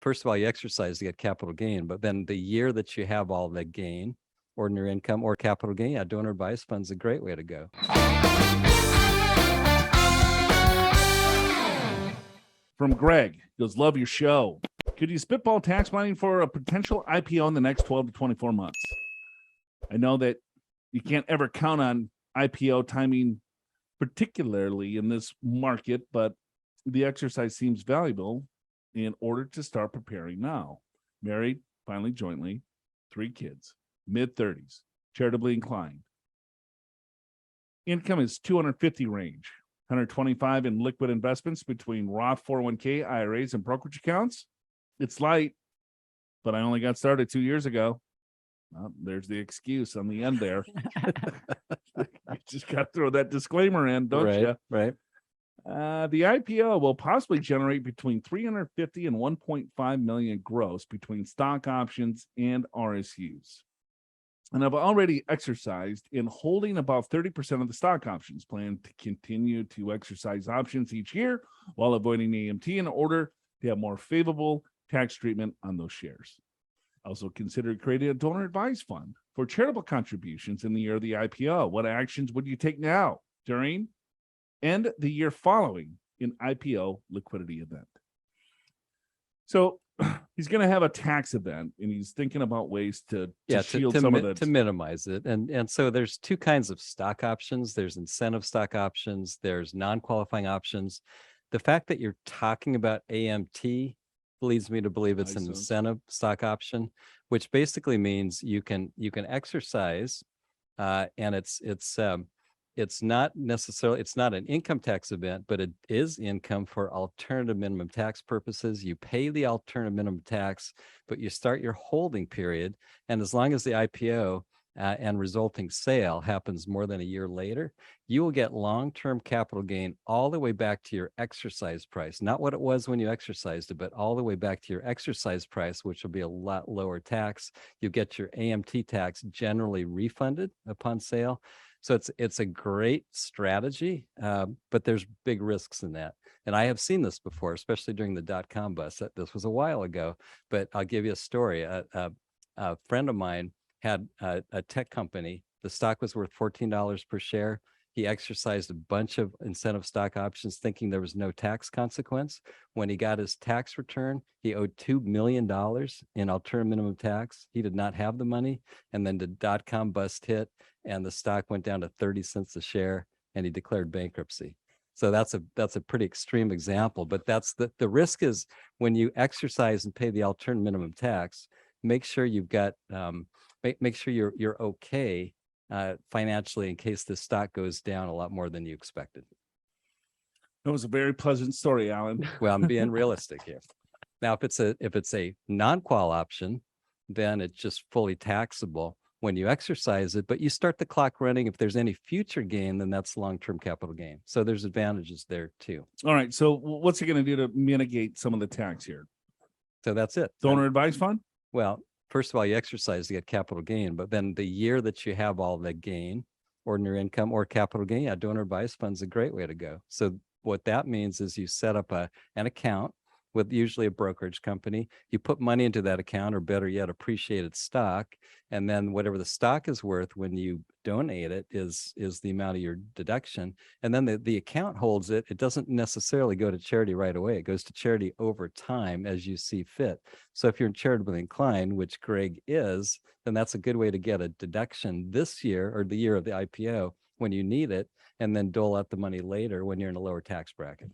first of all, you exercise to get capital gain, but then the year that you have all the gain, ordinary income or capital gain, donor advised fund's a great way to go. From Greg, he goes, love your show. Could you spitball tax planning for a potential IPO in the next 12 to 24 months? I know that you can't ever count on IPO timing, particularly in this market, but the exercise seems valuable in order to start preparing now. Married, finally jointly, 3 kids, mid-30s, charitably inclined. Income is 250 range, 125 in liquid investments between Roth 401k, IRAs, and brokerage accounts. It's light, but I only got started 2 years ago. Well, there's the excuse on the end there. You just got to throw that disclaimer in, don't you? Right. The IPO will possibly generate between 350 and 1.5 million gross between stock options and RSUs. And I've already exercised in holding about 30% of the stock options. Plan to continue to exercise options each year while avoiding AMT in order to have more favorable tax treatment on those shares. Also consider creating a donor advised fund for charitable contributions in the year of the IPO. What actions would you take now, during, and the year following an IPO liquidity event? So he's going to have a tax event, and he's thinking about ways to shield some of that. To minimize it. And so there's 2 kinds of stock options. There's incentive stock options. There's non-qualifying options. The fact that you're talking about AMT leads me to believe it's an incentive stock option, which basically means you can exercise, and it's not an income tax event, but it is income for alternative minimum tax purposes. You pay the alternative minimum tax, but you start your holding period, and as long as the IPO and resulting sale happens more than a year later, you will get long-term capital gain all the way back to your exercise price, not what it was when you exercised it, but all the way back to your exercise price, which will be a lot lower tax. You get your AMT tax generally refunded upon sale. So it's a great strategy, but there's big risks in that. And I have seen this before, especially during the dot-com bust. This was a while ago, but I'll give you a story. A friend of mine had a tech company. The stock was worth $14 per share. He exercised a bunch of incentive stock options thinking there was no tax consequence. When he got his tax return, he owed $2 million in alternative minimum tax. He did not have the money. And then the dot-com bust hit and the stock went down to 30 cents a share and he declared bankruptcy. So that's a pretty extreme example, but that's the risk is when you exercise and pay the alternative minimum tax, make sure you've got, make sure you're okay financially in case the stock goes down a lot more than you expected. That was a very pleasant story, Alan. Well, I'm being realistic here. Now, if it's a non-qual option, then it's just fully taxable when you exercise it, but you start the clock running. If there's any future gain, then that's long-term capital gain. So there's advantages there too. All right. So what's it going to do to mitigate some of the tax here? So that's it. Donor advised fund? Well, first of all, you exercise to get capital gain, but then the year that you have all the gain, ordinary income or capital gain, donor advised fund's a great way to go. So what that means is you set up an account with usually a brokerage company. You put money into that account, or better yet, appreciated stock. And then whatever the stock is worth when you donate it is the amount of your deduction. And then the account holds it. It doesn't necessarily go to charity right away. It goes to charity over time as you see fit. So if you're charitably inclined, which Greg is, then that's a good way to get a deduction this year or the year of the IPO when you need it, and then dole out the money later when you're in a lower tax bracket.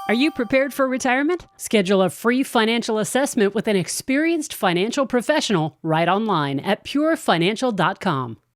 Are you prepared for retirement? Schedule a free financial assessment with an experienced financial professional right online at purefinancial.com.